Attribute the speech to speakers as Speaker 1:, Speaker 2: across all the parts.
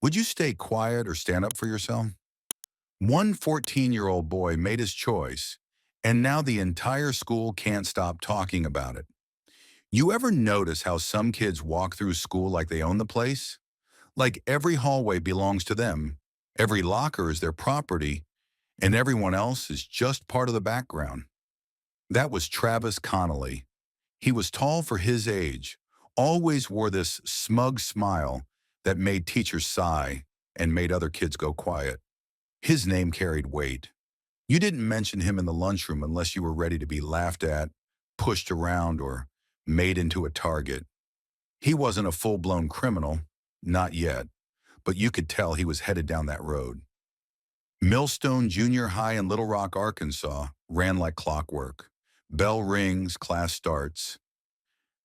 Speaker 1: Would you stay quiet or stand up for yourself? One 14-year-old boy made his choice, and now the entire school can't stop talking about it. You ever notice how some kids walk through school like they own the place? Like every hallway belongs to them, every locker is their property, and everyone else is just part of the background. That was Travis Connolly. He was tall for his age, always wore this smug smile that made teachers sigh and made other kids go quiet. His name carried weight. You didn't mention him in the lunchroom unless you were ready to be laughed at, pushed around, or made into a target. He wasn't a full-blown criminal, not yet, but you could tell he was headed down that road. Millstone Junior High in Little Rock, Arkansas, ran like clockwork. Bell rings, class starts.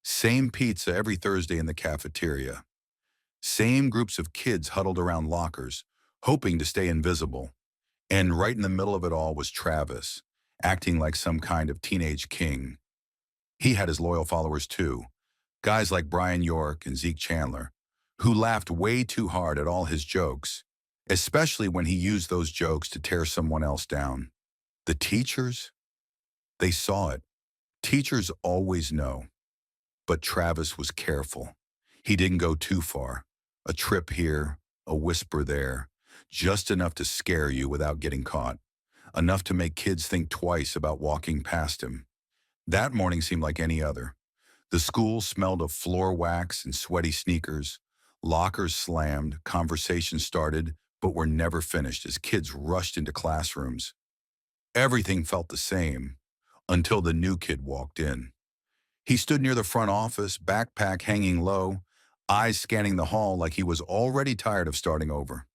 Speaker 1: Same pizza every Thursday in the cafeteria. Same groups of kids huddled around lockers, hoping to stay invisible. And right in the middle of it all was Travis, acting like some kind of teenage king. He had his loyal followers too, guys like Brian York and Zeke Chandler, who laughed way too hard at all his jokes, especially when he used those jokes to tear someone else down. The teachers? They saw it. Teachers always know. But Travis was careful. He didn't go too far. A trip here, a whisper there, just enough to scare you without getting caught, enough to make kids think twice about walking past him. That morning seemed like any other. The school smelled of floor wax and sweaty sneakers. Lockers slammed, conversations started, but were never finished as kids rushed into classrooms. Everything felt the same until the new kid walked in. He stood near the front office, backpack hanging low, eyes scanning the hall like he was already tired of starting over.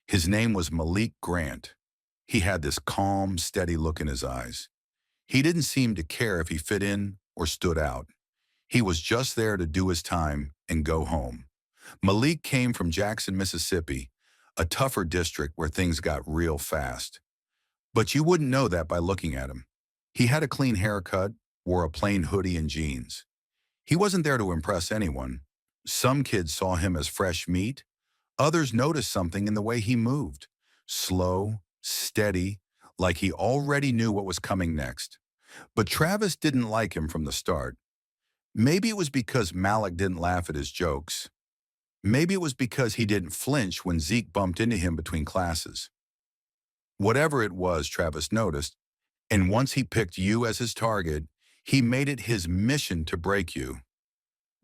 Speaker 1: His name was Malik Grant. He had this calm, steady look in his eyes. He didn't seem to care if he fit in or stood out. He was just there to do his time and go home. Malik came from Jackson, Mississippi, a tougher district where things got real fast. But you wouldn't know that by looking at him. He had a clean haircut, wore a plain hoodie and jeans. He wasn't there to impress anyone. Some kids saw him as fresh meat. Others noticed something in the way he moved. Slow, steady, like he already knew what was coming next. But Travis didn't like him from the start. Maybe it was because Malik didn't laugh at his jokes. Maybe it was because he didn't flinch when Zeke bumped into him between classes. Whatever it was, Travis noticed, and once he picked you as his target, he made it his mission to break you.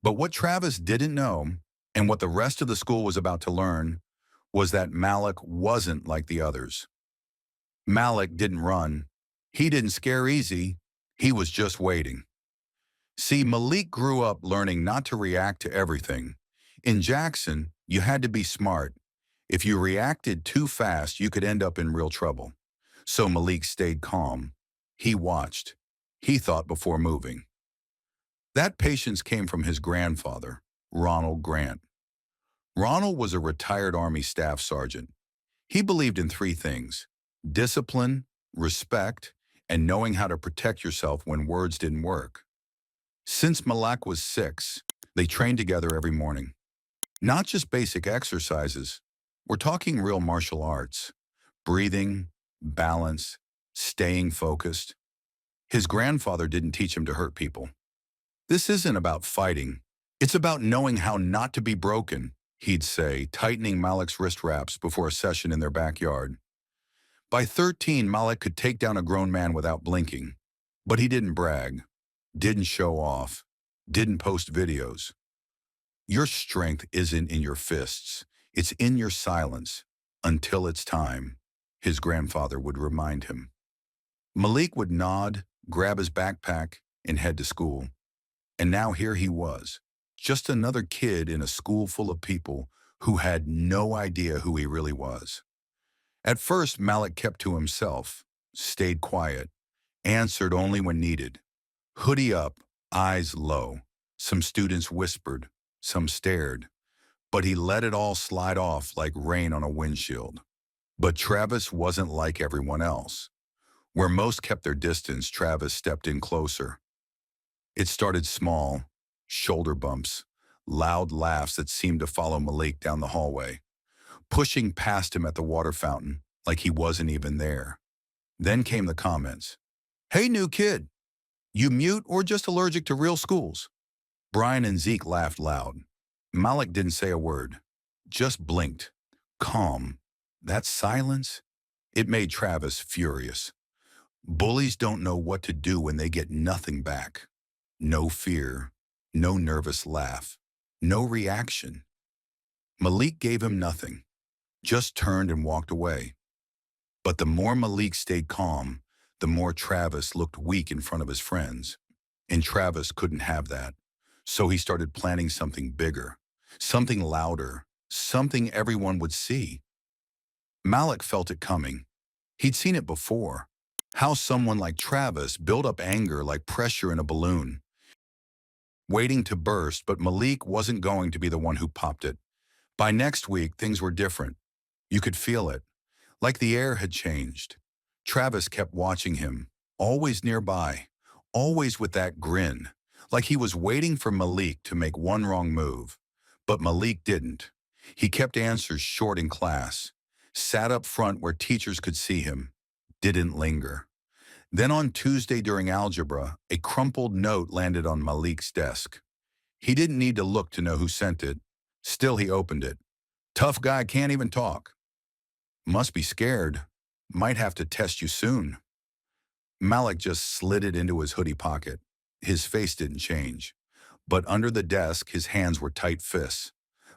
Speaker 1: But what Travis didn't know, and what the rest of the school was about to learn, was that Malik wasn't like the others. Malik didn't run. He didn't scare easy. He was just waiting. See, Malik grew up learning not to react to everything. In Jackson, you had to be smart. If you reacted too fast, you could end up in real trouble. So Malik stayed calm. He watched. He thought before moving. That patience came from his grandfather, Ronald Grant. Ronald was a retired Army staff sergeant. He believed in three things: discipline, respect, and knowing how to protect yourself when words didn't work. Since Malak was 6, they trained together every morning. Not just basic exercises. We're talking real martial arts. Breathing, balance, staying focused. His grandfather didn't teach him to hurt people. This isn't about fighting. It's about knowing how not to be broken, he'd say, tightening Malik's wrist wraps before a session in their backyard. By 13, Malik could take down a grown man without blinking. But he didn't brag, didn't show off, didn't post videos. Your strength isn't in your fists. It's in your silence, until it's time, his grandfather would remind him. Malik would nod, grab his backpack, and head to school. And now here he was, just another kid in a school full of people who had no idea who he really was. At first, Malik kept to himself, stayed quiet, answered only when needed. Hoodie up, eyes low. Some students whispered, some stared. But he let it all slide off like rain on a windshield. But Travis wasn't like everyone else. Where most kept their distance, Travis stepped in closer. It started small, shoulder bumps, loud laughs that seemed to follow Malik down the hallway. pushing past him at the water fountain like he wasn't even there. Then came the comments. Hey, new kid, you mute or just allergic to real schools? Brian and Zeke laughed loud. Malik didn't say a word, just blinked, calm. That silence, it made Travis furious. Bullies don't know what to do when they get nothing back. No fear, no nervous laugh, no reaction. Malik gave him nothing, just turned and walked away. But the more Malik stayed calm, the more Travis looked weak in front of his friends. And Travis couldn't have that. So he started planning something bigger, something louder, something everyone would see. Malik felt it coming. He'd seen it before. How someone like Travis built up anger like pressure in a balloon, waiting to burst, but Malik wasn't going to be the one who popped it. By next week, things were different. You could feel it, like the air had changed. Travis kept watching him, always nearby, always with that grin, like he was waiting for Malik to make one wrong move. But Malik didn't. He kept answers short in class, sat up front where teachers could see him, didn't linger. Then on Tuesday during algebra, a crumpled note landed on Malik's desk. He didn't need to look to know who sent it. Still, he opened it. Tough guy, can't even talk. Must be scared. Might have to test you soon. Malik just slid it into his hoodie pocket. His face didn't change. But under the desk, his hands were tight fists.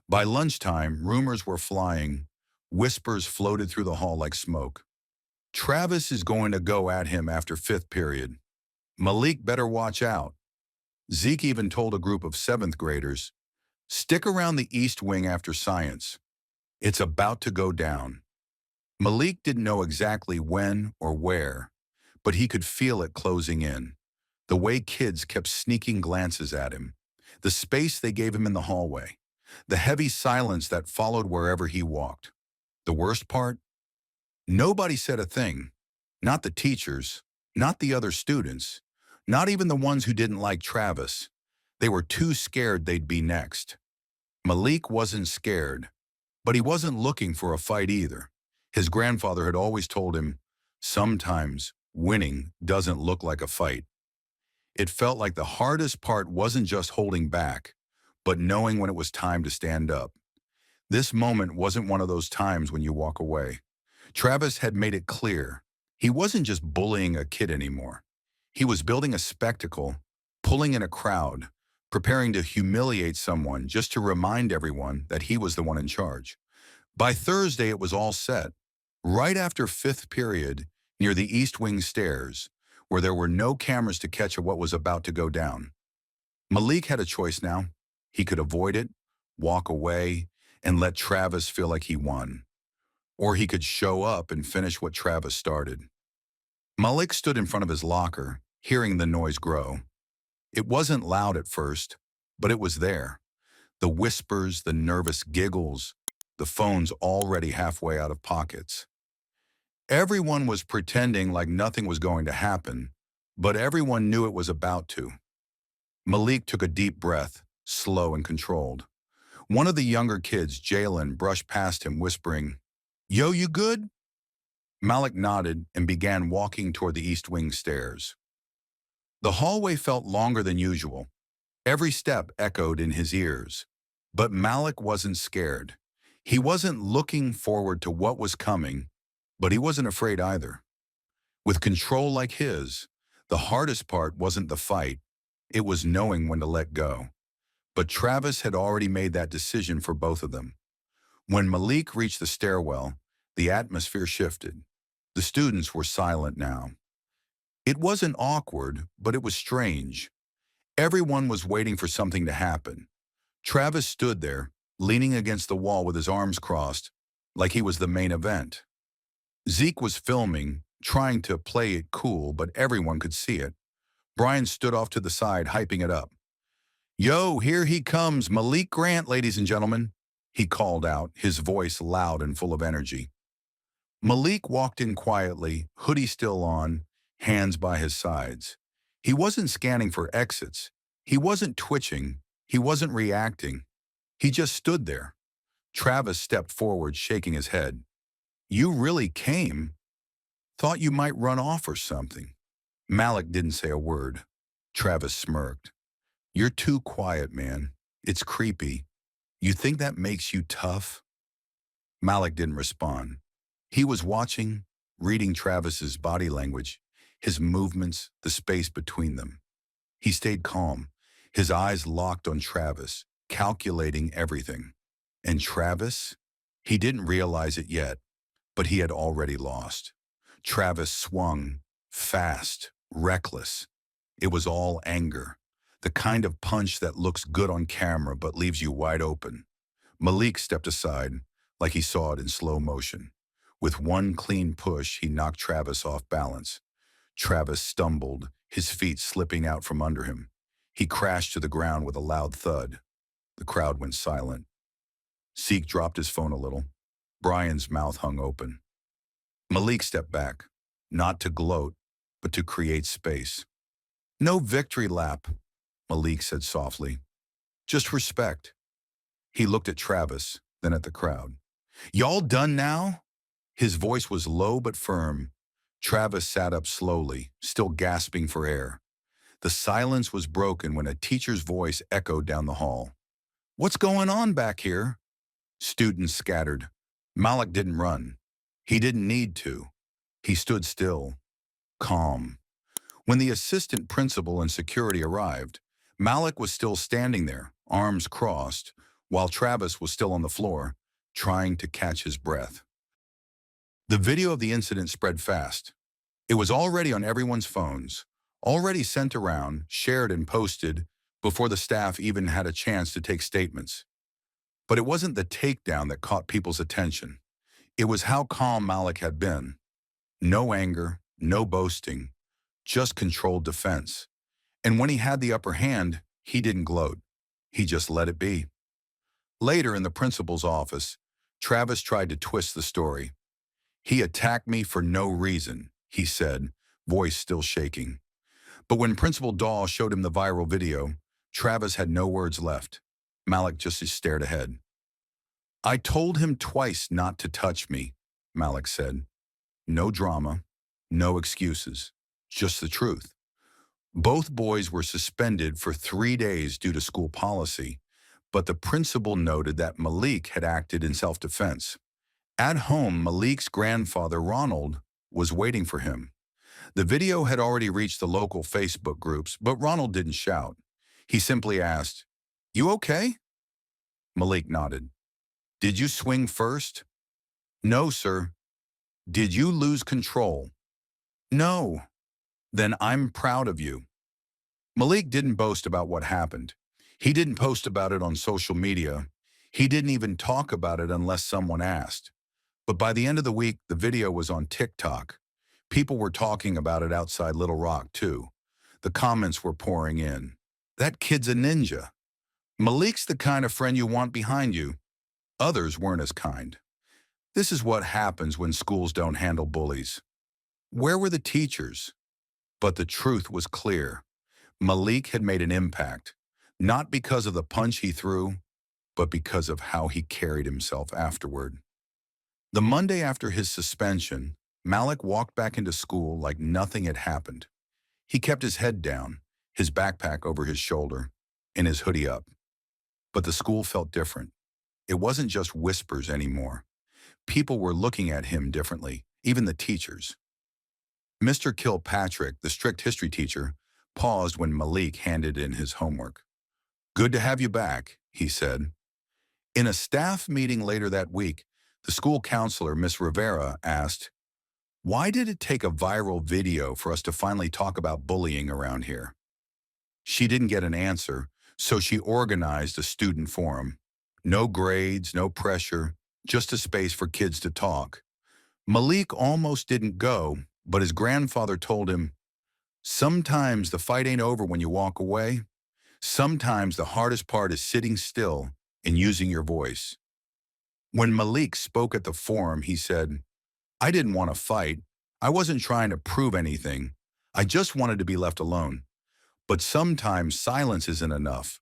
Speaker 1: By lunchtime, rumors were flying. Whispers floated through the hall like smoke. Travis is going to go at him after fifth period. Malik better watch out. Zeke even told a group of seventh graders, stick around the East Wing after science. It's about to go down. Malik didn't know exactly when or where, but he could feel it closing in. The way kids kept sneaking glances at him, the space they gave him in the hallway, the heavy silence that followed wherever he walked. The worst part? Nobody said a thing. Not the teachers, not the other students, not even the ones who didn't like Travis. They were too scared they'd be next. Malik wasn't scared, but he wasn't looking for a fight either. His grandfather had always told him, sometimes winning doesn't look like a fight. It felt like the hardest part wasn't just holding back, but knowing when it was time to stand up. This moment wasn't one of those times when you walk away. Travis had made it clear. He wasn't just bullying a kid anymore. He was building a spectacle, pulling in a crowd, preparing to humiliate someone just to remind everyone that he was the one in charge. By Thursday, it was all set. Right after fifth period, near the East Wing stairs, where there were no cameras to catch what was about to go down. Malik had a choice now. He could avoid it, walk away, and let Travis feel like he won. Or he could show up and finish what Travis started. Malik stood in front of his locker, hearing the noise grow. It wasn't loud at first, but it was there. The whispers, the nervous giggles, the phones already halfway out of pockets. Everyone was pretending like nothing was going to happen, but everyone knew it was about to. Malik took a deep breath, slow and controlled. One of the younger kids, Jalen, brushed past him, whispering, "Yo, you good?" Malik nodded and began walking toward the East Wing stairs. The hallway felt longer than usual. Every step echoed in his ears. But Malik wasn't scared. He wasn't looking forward to what was coming, but he wasn't afraid either. With control like his, the hardest part wasn't the fight. It was knowing when to let go. But Travis had already made that decision for both of them. When Malik reached the stairwell, the atmosphere shifted. The students were silent now. It wasn't awkward, but it was strange. Everyone was waiting for something to happen. Travis stood there, leaning against the wall with his arms crossed, like he was the main event. Zeke was filming, trying to play it cool, but everyone could see it. Brian stood off to the side, hyping it up. "Yo, here he comes, Malik Grant, ladies and gentlemen," he called out, his voice loud and full of energy. Malik walked in quietly, hoodie still on, hands by his sides. He wasn't scanning for exits. He wasn't twitching. He wasn't reacting. He just stood there. Travis stepped forward, shaking his head. You really came? Thought you might run off or something. Malik didn't say a word. Travis smirked. You're too quiet, man. It's creepy. You think that makes you tough? Malik didn't respond. He was watching, reading Travis's body language, his movements, the space between them. He stayed calm, his eyes locked on Travis, calculating everything. And Travis? He didn't realize it yet, but he had already lost. Travis swung, fast, reckless. It was all anger, the kind of punch that looks good on camera but leaves you wide open. Malik stepped aside, like he saw it in slow motion. With one clean push, he knocked Travis off balance. Travis stumbled, his feet slipping out from under him. He crashed to the ground with a loud thud. The crowd went silent. Zeke dropped his phone a little. Brian's mouth hung open. Malik stepped back, not to gloat, but to create space. No victory lap, Malik said softly. Just respect. He looked at Travis, then at the crowd. Y'all done now? His voice was low but firm. Travis sat up slowly, still gasping for air. The silence was broken when a teacher's voice echoed down the hall. What's going on back here? Students scattered. Malik didn't run. He didn't need to. He stood still, calm. When the assistant principal and security arrived, Malik was still standing there, arms crossed, while Travis was still on the floor, trying to catch his breath. The video of the incident spread fast. It was already on everyone's phones, already sent around, shared and posted before the staff even had a chance to take statements. But it wasn't the takedown that caught people's attention. It was how calm Malik had been. No anger, no boasting, just controlled defense. And when he had the upper hand, he didn't gloat. He just let it be. Later in the principal's office, Travis tried to twist the story. He attacked me for no reason, he said, voice still shaking. But when Principal Dahl showed him the viral video, Travis had no words left. Malik just stared ahead. I told him twice not to touch me, Malik said. No drama, no excuses, just the truth. Both boys were suspended for 3 days due to school policy, but the principal noted that Malik had acted in self-defense. At home, Malik's grandfather, Ronald, was waiting for him. The video had already reached the local Facebook groups, but Ronald didn't shout. He simply asked, You okay? Malik nodded. Did you swing first? No, sir. Did you lose control? No. Then I'm proud of you. Malik didn't boast about what happened. He didn't post about it on social media. He didn't even talk about it unless someone asked. But by the end of the week, the video was on TikTok. People were talking about it outside Little Rock, too. The comments were pouring in. That kid's a ninja. Malik's the kind of friend you want behind you. Others weren't as kind. This is what happens when schools don't handle bullies. Where were the teachers? But the truth was clear. Malik had made an impact, not because of the punch he threw, but because of how he carried himself afterward. The Monday after his suspension, Malik walked back into school like nothing had happened. He kept his head down, his backpack over his shoulder, and his hoodie up. But the school felt different. It wasn't just whispers anymore. People were looking at him differently, even the teachers. Mr. Kilpatrick, the strict history teacher, paused when Malik handed in his homework. Good to have you back, he said. In a staff meeting later that week, the school counselor, Miss Rivera, asked, Why did it take a viral video for us to finally talk about bullying around here? She didn't get an answer, so she organized a student forum. No grades, no pressure, just a space for kids to talk. Malik almost didn't go, but his grandfather told him, Sometimes the fight ain't over when you walk away. Sometimes the hardest part is sitting still and using your voice. When Malik spoke at the forum, he said, I didn't want to fight. I wasn't trying to prove anything. I just wanted to be left alone. But sometimes silence isn't enough.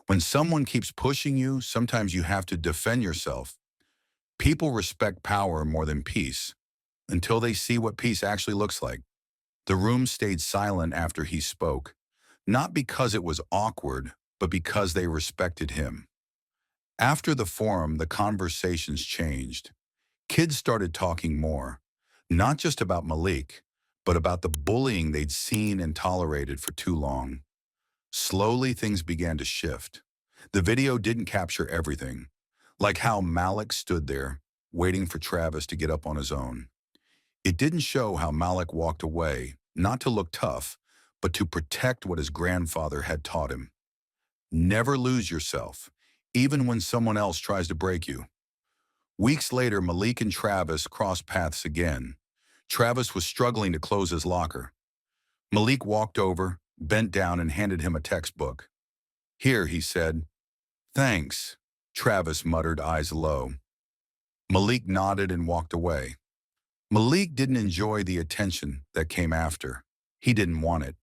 Speaker 1: When someone keeps pushing you, sometimes you have to defend yourself. People respect power more than peace until they see what peace actually looks like. The room stayed silent after he spoke, not because it was awkward, but because they respected him. After the forum, the conversations changed. Kids started talking more, not just about Malik, but about the bullying they'd seen and tolerated for too long. Slowly, things began to shift. The video didn't capture everything, like how Malik stood there, waiting for Travis to get up on his own. It didn't show how Malik walked away, not to look tough, but to protect what his grandfather had taught him. Never lose yourself, even when someone else tries to break you. Weeks later, Malik and Travis crossed paths again. Travis was struggling to close his locker. Malik walked over, bent down, and handed him a textbook. "Here," he said. "Thanks," Travis muttered, eyes low. Malik nodded and walked away. Malik didn't enjoy the attention that came after. He didn't want it.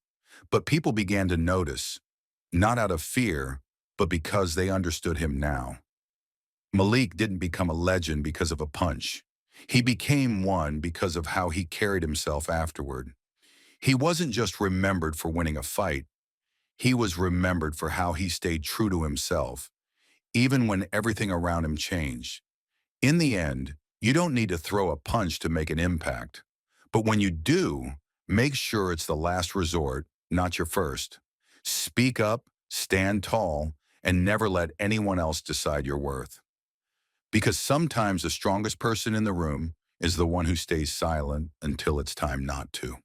Speaker 1: But people began to notice, not out of fear, but because they understood him now. Malik didn't become a legend because of a punch. He became one because of how he carried himself afterward. He wasn't just remembered for winning a fight. He was remembered for how he stayed true to himself, even when everything around him changed. In the end, you don't need to throw a punch to make an impact. But when you do, make sure it's the last resort, not your first. Speak up, stand tall, and never let anyone else decide your worth. Because sometimes the strongest person in the room is the one who stays silent until it's time not to.